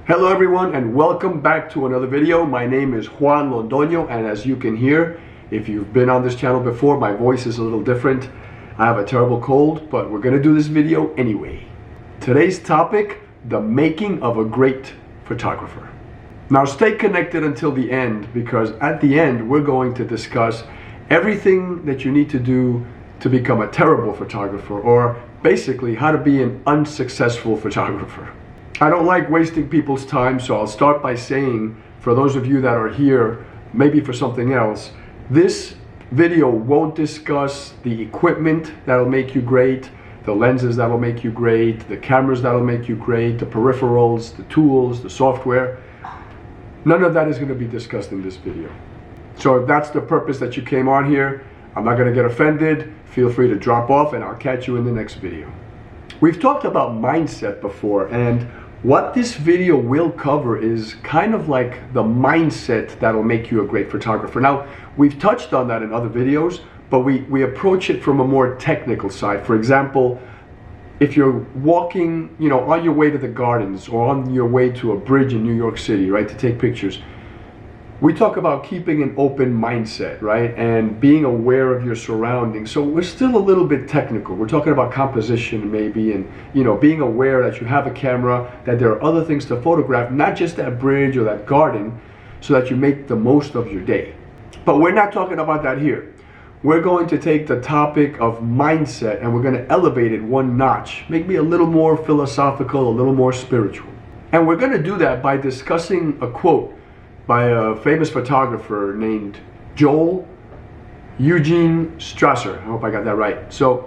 Hello everyone and welcome back to another video. My name is Juan Londoño, and as you can hear, if you've been on this channel before, my voice is a little different. I have a terrible cold, but we're gonna do this video anyway. Today's topic, the making of a great photographer. Now stay connected until the end, because at the end we're going to discuss everything that you need to do to become a terrible photographer, or basically how to be an unsuccessful photographer. I don't like wasting people's time, so I'll start by saying, for those of you that are here, maybe for something else, this video won't discuss the equipment that'll make you great, the lenses that'll make you great, the cameras that'll make you great, the peripherals, the tools, the software. None of that is going to be discussed in this video. So if that's the purpose that you came on here, I'm not going to get offended. Feel free to drop off and I'll catch you in the next video. We've talked about mindset before, and what this video will cover is kind of like the mindset that'll make you a great photographer. Now, we've touched on that in other videos, but we approach it from a more technical side. For example, if you're walking, on your way to the gardens or on your way to a bridge in New York City, right, to take pictures, we talk about keeping an open mindset, right, and being aware of your surroundings. So we're still a little bit technical. We're talking about composition maybe, and being aware that you have a camera, that there are other things to photograph, not just that bridge or that garden, so that you make the most of your day. But we're not talking about that here. We're going to take the topic of mindset and we're going to elevate it one notch, maybe a little more philosophical, a little more spiritual. And we're going to do that by discussing a quote by a famous photographer named Joel Eugene Strasser. I hope I got that right. So,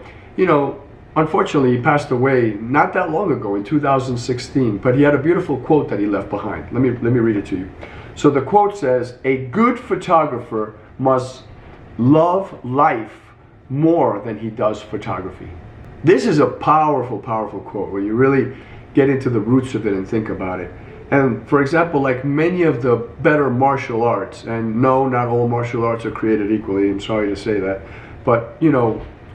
unfortunately he passed away not that long ago in 2016, but he had a beautiful quote that he left behind. Let me read it to you. So the quote says, "A good photographer must love life more than he does photography." This is a powerful, powerful quote where you really get into the roots of it and think about it. And for example, like many of the better martial arts, and no, not all martial arts are created equally, I'm sorry to say that, but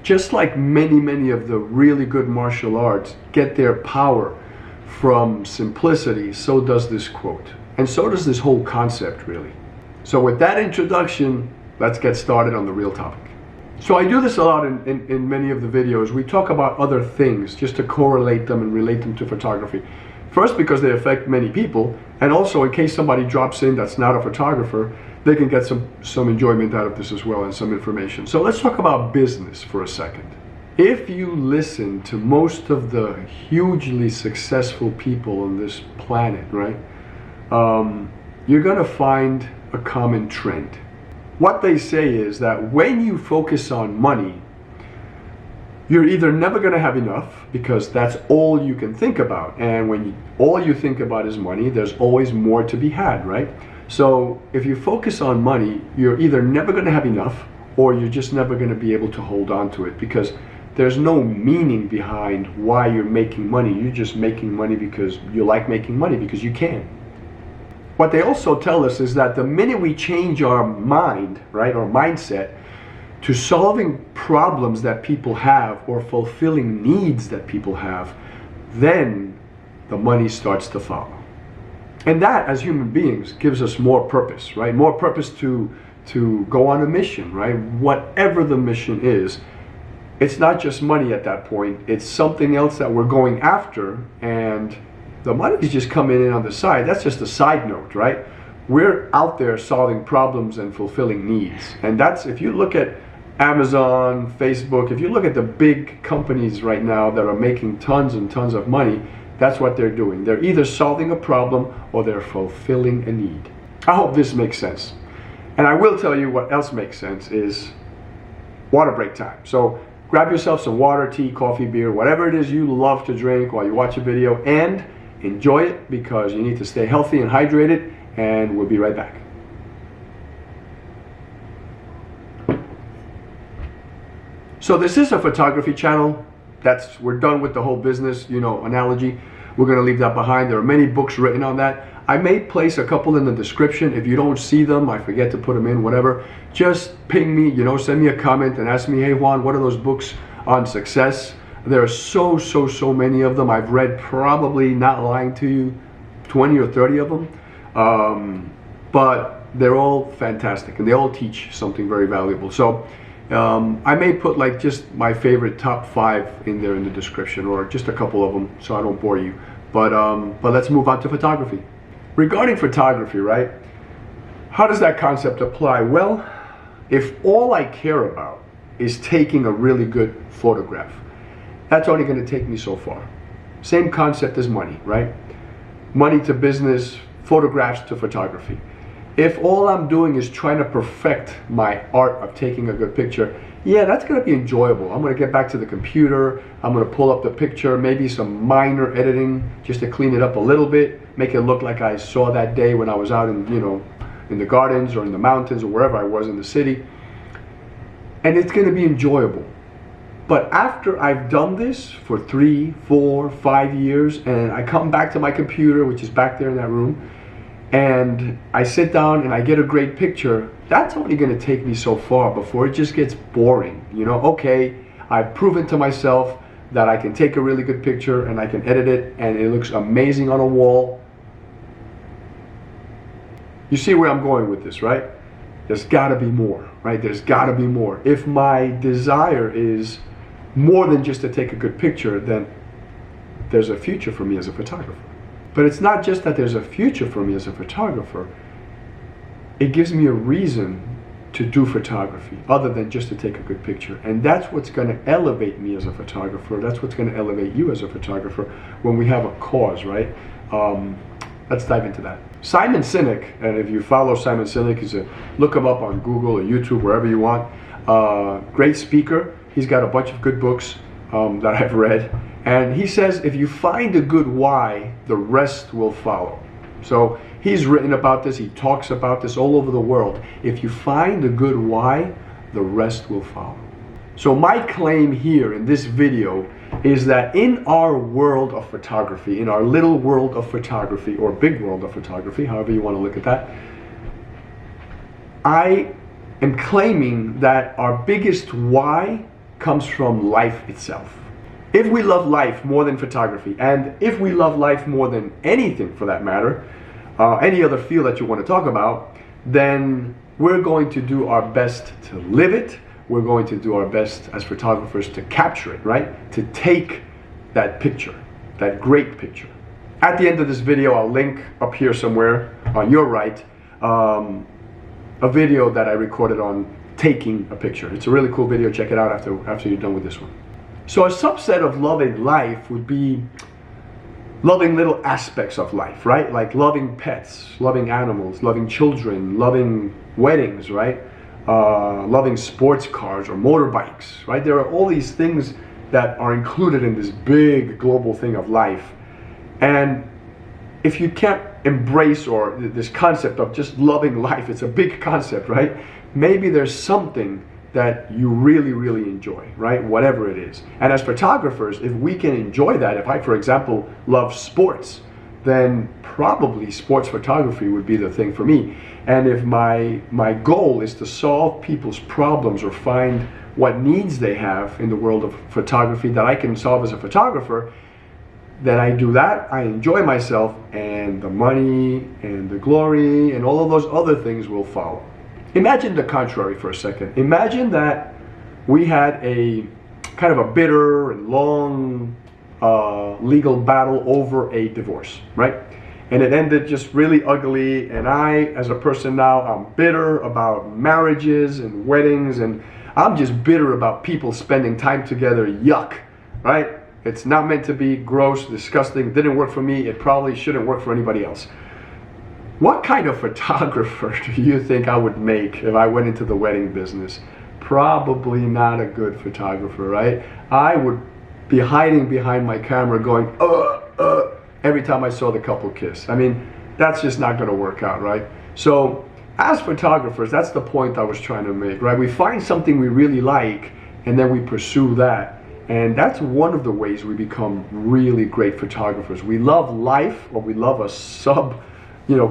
just like many of the really good martial arts get their power from simplicity, so does this quote. And so does this whole concept, really. So with that introduction, let's get started on the real topic. So I do this a lot in many of the videos. We talk about other things just to correlate them and relate them to photography. First, because they affect many people, and also in case somebody drops in that's not a photographer, they can get some enjoyment out of this as well and some information. So let's talk about business for a second. If you listen to most of the hugely successful people on this planet, right, you're going to find a common trend. What they say is that when you focus on money, you're either never going to have enough, because that's all you can think about, and when all you think about is money, there's always more to be had, right? So if you focus on money, you're either never going to have enough, or you're just never going to be able to hold on to it, because there's no meaning behind why you're making money. You're just making money because you like making money, because you can. What they also tell us is that the minute we change our mind, right, our mindset, to solving problems that people have or fulfilling needs that people have, then the money starts to follow. And that, as human beings, gives us more purpose, right? More purpose to go on a mission, right? Whatever the mission is, it's not just money at that point. It's something else that we're going after, and the money is just coming in on the side. That's just a side note, right? We're out there solving problems and fulfilling needs. And that's, if you look at Amazon, Facebook, if you look at the big companies right now that are making tons and tons of money, that's what they're doing. They're either solving a problem or they're fulfilling a need. I hope this makes sense. And I will tell you what else makes sense is water break time. So grab yourself some water, tea, coffee, beer, whatever it is you love to drink while you watch a video, and enjoy it, because you need to stay healthy and hydrated, and we'll be right back. So this is a photography channel. We're done with the whole business, analogy. We're going to leave that behind. There are many books written on that. I may place a couple in the description. If you don't see them, I forget to put them in, whatever, just ping me, send me a comment and ask me, hey Juan, what are those books on success? There are so many of them. I've read, probably not lying to you, 20 or 30 of them, but they're all fantastic and they all teach something very valuable. So I may put like just my favorite top 5 in there in the description, or just a couple of them so I don't bore you. But let's move on to photography. Regarding photography, right? How does that concept apply? Well, if all I care about is taking a really good photograph, that's only going to take me so far. Same concept as money, right? Money to business, photographs to photography. If all I'm doing is trying to perfect my art of taking a good picture, yeah, that's going to be enjoyable. I'm going to get back to the computer, I'm going to pull up the picture, maybe some minor editing just to clean it up a little bit, make it look like I saw that day when I was out in, in the gardens or in the mountains or wherever I was in the city. And it's going to be enjoyable. But after I've done this for 3, 4, 5 years, and I come back to my computer, which is back there in that room, and I sit down and I get a great picture, that's only going to take me so far before it just gets boring. Okay, I've proven to myself that I can take a really good picture and I can edit it and it looks amazing on a wall. You see where I'm going with this, right? There's got to be more, right? There's got to be more. If my desire is more than just to take a good picture, then there's a future for me as a photographer. But it's not just that there's a future for me as a photographer. It gives me a reason to do photography other than just to take a good picture. And that's what's going to elevate me as a photographer. That's what's going to elevate you as a photographer when we have a cause, right? Let's dive into that. Simon Sinek, and if you follow Simon Sinek, look him up on Google or YouTube, wherever you want. Great speaker. He's got a bunch of good books that I've read. And he says, if you find a good why, the rest will follow. So he's written about this, he talks about this all over the world. If you find a good why, the rest will follow. So my claim here in this video is that in our world of photography, in our little world of photography, or big world of photography, however you want to look at that, I am claiming that our biggest why comes from life itself. If we love life more than photography, and if we love life more than anything for that matter, any other field that you want to talk about, then we're going to do our best to live it. We're going to do our best as photographers to capture it, right? To take that picture, that great picture. At the end of this video, I'll link up here somewhere on your right, a video that I recorded on taking a picture. It's a really cool video. Check it out after you're done with this one. So a subset of loving life would be loving little aspects of life, right? Like loving pets, loving animals, loving children, loving weddings, right? Loving sports cars or motorbikes, right? There are all these things that are included in this big global thing of life. And if you can't embrace or this concept of just loving life, it's a big concept, right? Maybe there's something that you really, really enjoy, right? Whatever it is. And as photographers, if we can enjoy that, if I, for example, love sports, then probably sports photography would be the thing for me. And if my goal is to solve people's problems or find what needs they have in the world of photography that I can solve as a photographer, then I do that, I enjoy myself, and the money and the glory and all of those other things will follow. Imagine the contrary for a second. Imagine that we had a kind of a bitter and long legal battle over a divorce, right? And it ended just really ugly, and I, as a person now, I'm bitter about marriages and weddings, and I'm just bitter about people spending time together. Yuck, right? It's not meant to be, gross, disgusting, didn't work for me, it probably shouldn't work for anybody else. What kind of photographer do you think I would make if I went into the wedding business? Probably not a good photographer, right? I would be hiding behind my camera going, every time I saw the couple kiss. I mean, that's just not gonna work out, right? So, as photographers, that's the point I was trying to make, right? We find something we really like, and then we pursue that. And that's one of the ways we become really great photographers. We love life, or we love a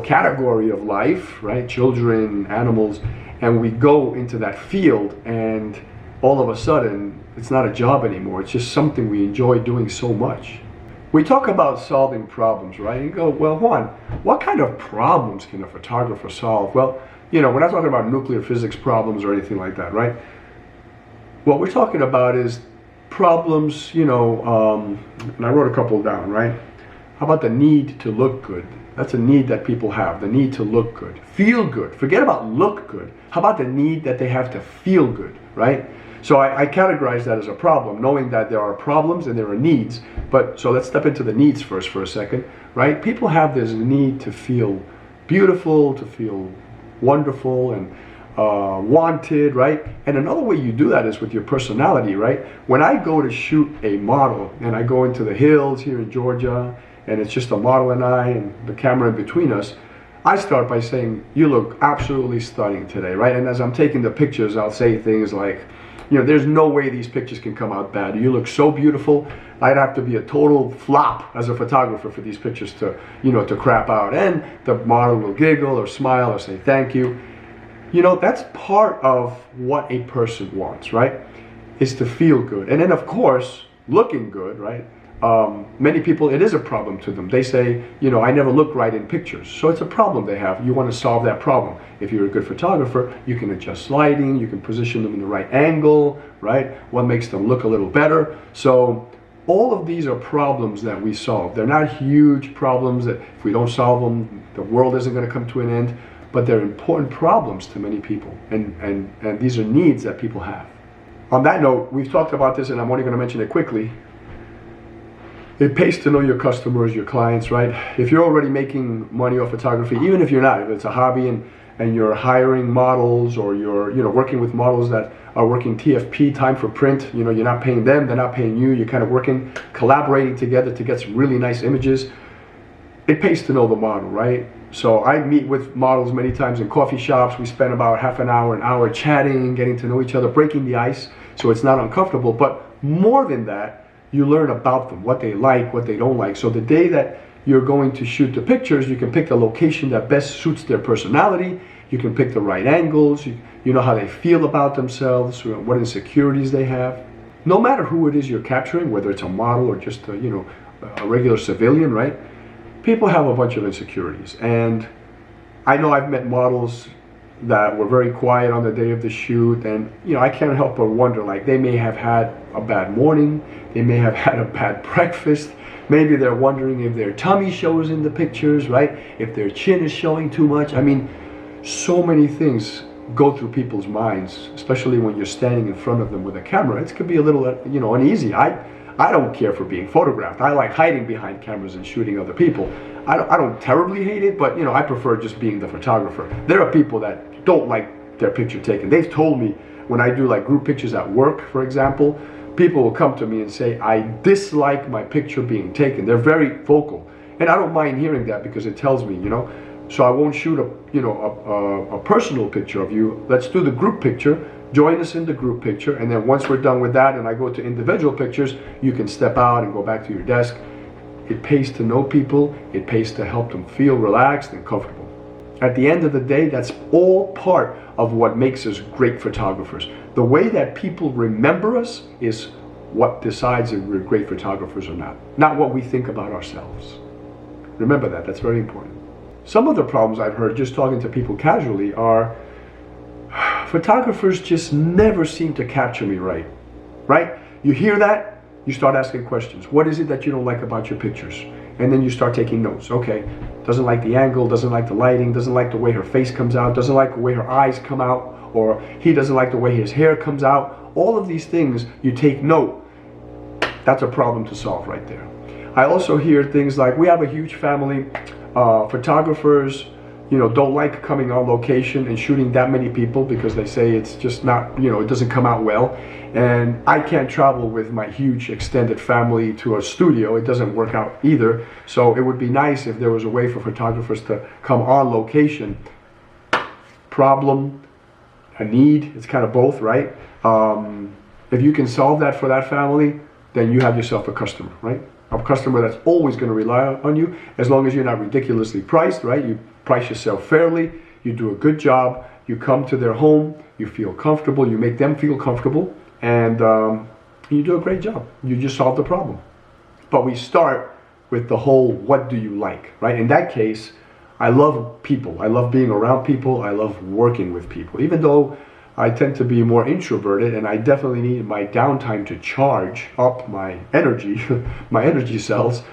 category of life, right? Children, animals, and we go into that field, and all of a sudden, it's not a job anymore. It's just something we enjoy doing so much. We talk about solving problems, right? You go, well, Juan, what kind of problems can a photographer solve? Well, you know, we're not talking about nuclear physics problems or anything like that, right? What we're talking about is problems, you know, and I wrote a couple down, right? How about the need to look good? That's a need that people have, the need to look good, feel good. Forget about look good. How about the need that they have to feel good, right? So I categorize that as a problem, knowing that there are problems and there are needs. But so let's step into the needs first for a second, right? People have this need to feel beautiful, to feel wonderful and wanted, right? And another way you do that is with your personality, right? When I go to shoot a model and I go into the hills here in Georgia and it's just a model and I and the camera in between us, I start by saying, you look absolutely stunning today, right? And as I'm taking the pictures, I'll say things like, you know, there's no way these pictures can come out bad. You look so beautiful. I'd have to be a total flop as a photographer for these pictures to, you know, to crap out. And the model will giggle or smile or say thank you. You know, that's part of what a person wants, right? Is to feel good. And then, of course, looking good, right? Many people, it is a problem to them. They say, you know, I never look right in pictures. So it's a problem they have. You want to solve that problem. If you're a good photographer, you can adjust lighting, you can position them in the right angle, right? What makes them look a little better. So all of these are problems that we solve. They're not huge problems that if we don't solve them, the world isn't going to come to an end. But they're important problems to many people. And these are needs that people have. On that note, we've talked about this and I'm only going to mention it quickly. It pays to know your customers, your clients, right? If you're already making money off photography, even if you're not, if it's a hobby and you're hiring models or you're, you know, working with models that are working TFP, time for print, you know, you're not paying them, they're not paying you, you're kind of working, collaborating together to get some really nice images. It pays to know the model, right? So I meet with models many times in coffee shops. We spend about half an hour chatting, getting to know each other, breaking the ice so it's not uncomfortable. But more than that, you learn about them, what they like, what they don't like. So the day that you're going to shoot the pictures, you can pick the location that best suits their personality. You can pick the right angles. You know how they feel about themselves, what insecurities they have. No matter who it is you're capturing, whether it's a model or just a, you know, a regular civilian, right? People have a bunch of insecurities. And I know I've met models that were very quiet on the day of the shoot, and you know, I can't help but wonder, like, they may have had a bad morning, they may have had a bad breakfast, maybe they're wondering if their tummy shows in the pictures, right? If their chin is showing too much. I mean, so many things go through people's minds, especially when you're standing in front of them with a camera. It could be a little, you know, uneasy. I don't care for being photographed. I like hiding behind cameras and shooting other people. I don't terribly hate it, but you know, I prefer just being the photographer. There are people that don't like their picture taken. They've told me when I do like group pictures at work, for example, people will come to me and say, I dislike my picture being taken. They're very vocal. And I don't mind hearing that because it tells me, you know, so I won't shoot a personal picture of you. Let's do the group picture. Join us in the group picture, and then once we're done with that and I go to individual pictures, you can step out and go back to your desk. It pays to know people. It pays to help them feel relaxed and comfortable. At the end of the day, that's all part of what makes us great photographers. The way that people remember us is what decides if we're great photographers or not what we think about ourselves. Remember that, that's very important. Some of the problems I've heard just talking to people casually are photographers just never seem to capture me right? You hear that, you start asking questions. What is it that you don't like about your pictures? And then you start taking notes. Okay, doesn't like the angle, doesn't like the lighting, doesn't like the way her face comes out, doesn't like the way her eyes come out, or he doesn't like the way his hair comes out. All of these things, you take note. That's a problem to solve right there. I also hear things like, we have a huge family, photographers, you know, don't like coming on location and shooting that many people because they say it's just not, you know, it doesn't come out well. And I can't travel with my huge extended family to a studio. It doesn't work out either. So it would be nice if there was a way for photographers to come on location. Problem, a need, it's kind of both, right? If you can solve that for that family, then you have yourself a customer, right? A customer that's always going to rely on you, as long as you're not ridiculously priced, right? You price yourself fairly, you do a good job, you come to their home, you feel comfortable, you make them feel comfortable, and you do a great job. You just solve the problem. But we start with the whole what do you like, right? In that case, I love people. I love being around people. I love working with people. Even though I tend to be more introverted and I definitely need my downtime to charge up my energy, my energy cells,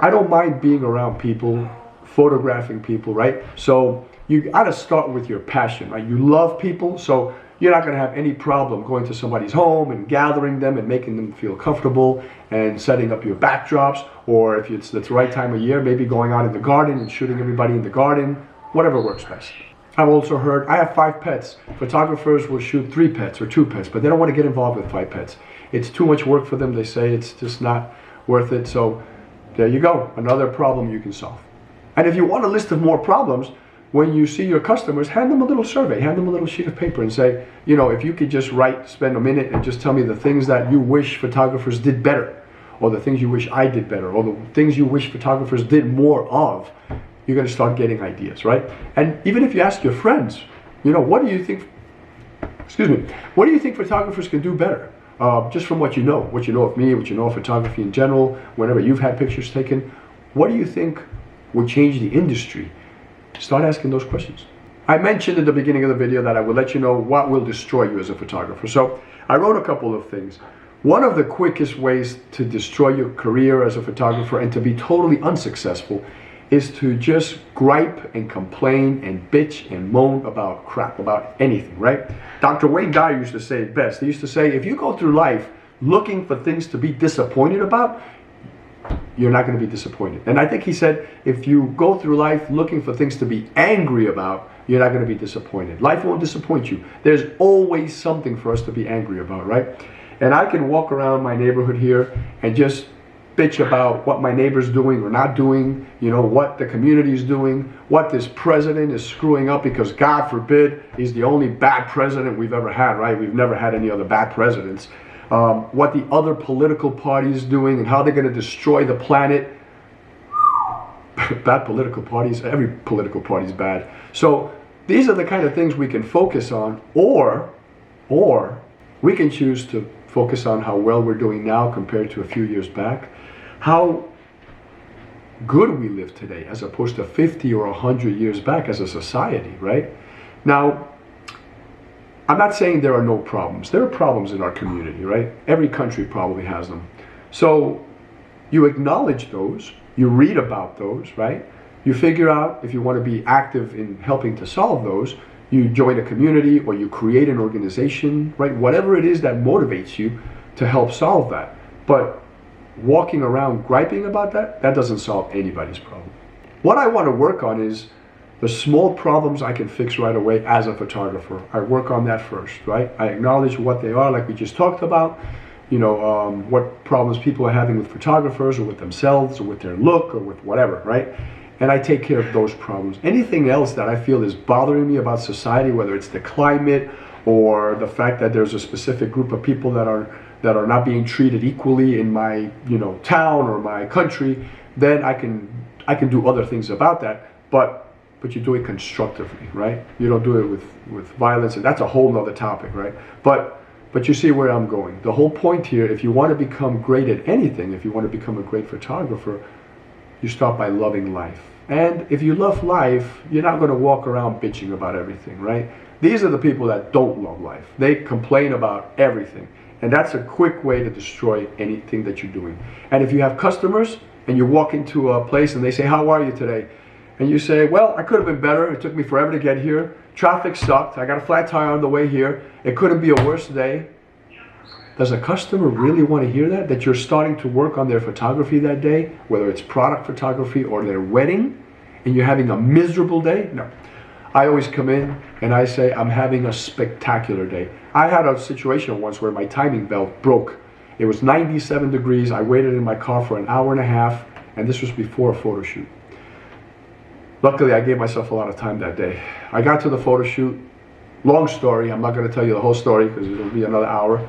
I don't mind being around people, photographing people, right? So you gotta start with your passion, right? You love people, so you're not gonna have any problem going to somebody's home and gathering them and making them feel comfortable and setting up your backdrops, or if it's the right time of year, maybe going out in the garden and shooting everybody in the garden, whatever works best. I've also heard, I have 5 pets. Photographers will shoot 3 pets or 2 pets, but they don't want to get involved with 5 pets. It's too much work for them. They say it's just not worth it. So there you go, another problem you can solve. And if you want a list of more problems, when you see your customers, hand them a little survey, hand them a little sheet of paper and say, you know, if you could just spend a minute and just tell me the things that you wish photographers did better, or the things you wish I did better, or the things you wish photographers did more of, you're going to start getting ideas, right? And even if you ask your friends, you know, what do you think photographers can do better? Just from what you know of me, what you know of photography in general, whenever you've had pictures taken, what do you think would change the industry? Start asking those questions. I mentioned at the beginning of the video that I would let you know what will destroy you as a photographer. So I wrote a couple of things. One of the quickest ways to destroy your career as a photographer and to be totally unsuccessful is to just gripe and complain and bitch and moan about crap, about anything, right? Dr. Wayne Dyer used to say it best. He used to say, if you go through life looking for things to be disappointed about, you're not going to be disappointed. And I think he said, if you go through life looking for things to be angry about, you're not going to be disappointed. Life won't disappoint you. There's always something for us to be angry about, right? And I can walk around my neighborhood here and just bitch about what my neighbor's doing or not doing, you know, what the community is doing, what this president is screwing up, because God forbid he's the only bad president we've ever had, right? We've never had any other bad presidents. What the other political parties doing and how they're going to destroy the planet. Bad political parties, every political party is bad. So these are the kind of things we can focus on, or we can choose to focus on how well we're doing now compared to a few years back, how good we live today as opposed to 50 or 100 years back as a society, right? Now, I'm not saying there are no problems. There are problems in our community, right? Every country probably has them. So you acknowledge those, you read about those, right? You figure out if you want to be active in helping to solve those, you join a community or you create an organization, right? Whatever it is that motivates you to help solve that. But walking around griping about that doesn't solve anybody's problem. What I want to work on is the small problems I can fix right away as a photographer. I work on that first, right? I acknowledge what they are, like we just talked about. You know, what problems people are having with photographers or with themselves or with their look or with whatever, right? And I take care of those problems. Anything else that I feel is bothering me about society, whether it's the climate or the fact that there's a specific group of people that are not being treated equally in my, you know, town or my country, then I can do other things about that. But you do it constructively, right? You don't do it with violence, and that's a whole nother topic, right? But you see where I'm going. The whole point here, if you want to become great at anything, if you want to become a great photographer, you start by loving life. And if you love life, you're not going to walk around bitching about everything, right? These are the people that don't love life. They complain about everything. And that's a quick way to destroy anything that you're doing. And if you have customers and you walk into a place and they say, how are you today? And you say, well, I could have been better. It took me forever to get here. Traffic sucked. I got a flat tire on the way here. It couldn't be a worse day. Does a customer really want to hear that? That you're starting to work on their photography that day, whether it's product photography or their wedding, and you're having a miserable day? No. I always come in and I say, I'm having a spectacular day. I had a situation once where my timing belt broke. It was 97 degrees. I waited in my car for an hour and a half, and this was before a photo shoot. Luckily, I gave myself a lot of time that day. I got to the photo shoot. Long story. I'm not going to tell you the whole story because it'll be another hour.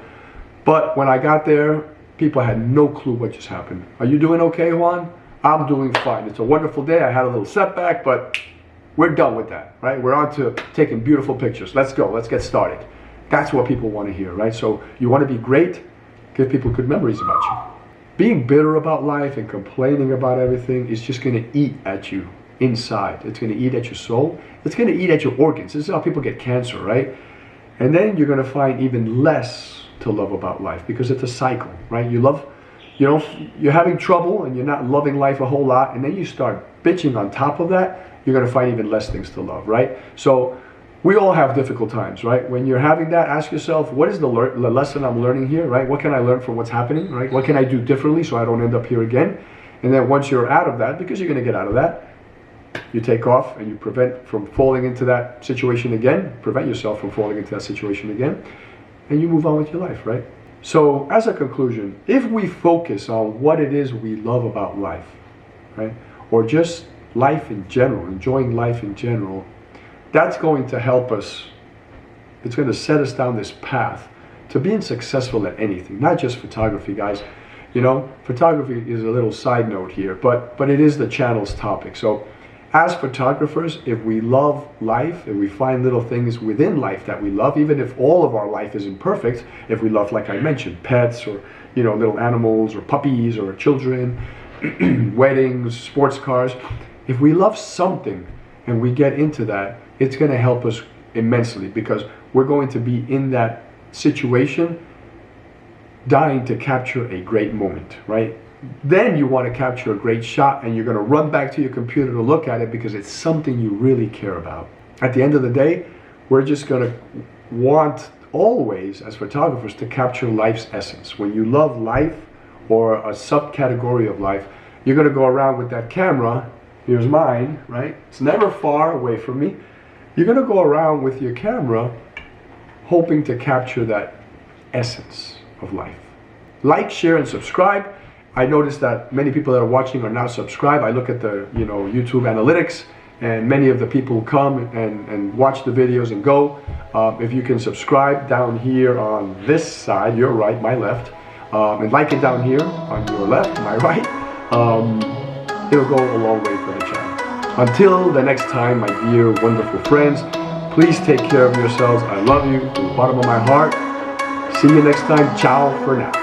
But when I got there, people had no clue what just happened. Are you doing okay, Juan? I'm doing fine. It's a wonderful day. I had a little setback, but we're done with that, right? We're on to taking beautiful pictures. Let's go. Let's get started. That's what people want to hear, right? So you want to be great, give people good memories about you. being bitter about life and complaining about everything is just going to eat at you inside. It's going to eat at your soul. It's going to eat at your organs. This is how people get cancer, right? And then you're going to find even less to love about life, because it's a cycle, right? You're having trouble and you're not loving life a whole lot, and then you start bitching on top of that, you're going to find even less things to love, right? So we all have difficult times, right? When you're having that, ask yourself, what is the lesson I'm learning here, right? What can I learn from what's happening, right? What can I do differently so I don't end up here again? And then once you're out of that, because you're going to get out of that, you take off and you prevent from falling into that situation again, prevent yourself from falling into that situation again, and you move on with your life, right? So as a conclusion, if we focus on what it is we love about life, right? Or just life in general, enjoying life in general, that's going to help us. It's going to set us down this path to being successful at anything, not just photography, guys. You know, photography is a little side note here, but it is the channel's topic. So as photographers, if we love life, if we find little things within life that we love, even if all of our life isn't perfect, if we love, like I mentioned, pets or, you know, little animals or puppies or children, weddings, sports cars, if we love something and we get into that, it's going to help us immensely, because we're going to be in that situation dying to capture a great moment, right? Then you want to capture a great shot and you're going to run back to your computer to look at it because it's something you really care about. At the end of the day, we're just going to want always, as photographers, to capture life's essence. When you love life or a subcategory of life, you're going to go around with that camera. Here's mine, right? It's never far away from me. You're going to go around with your camera hoping to capture that essence of life. Like, share, and subscribe. I noticed that many people that are watching are now subscribed. I look at the YouTube analytics, and many of the people come and watch the videos and go. If you can subscribe down here on this side, your right, my left, and like it down here on your left, my right, it'll go a long way for the channel. Until the next time, my dear wonderful friends, please take care of yourselves. I love you from the bottom of my heart. See you next time. Ciao for now.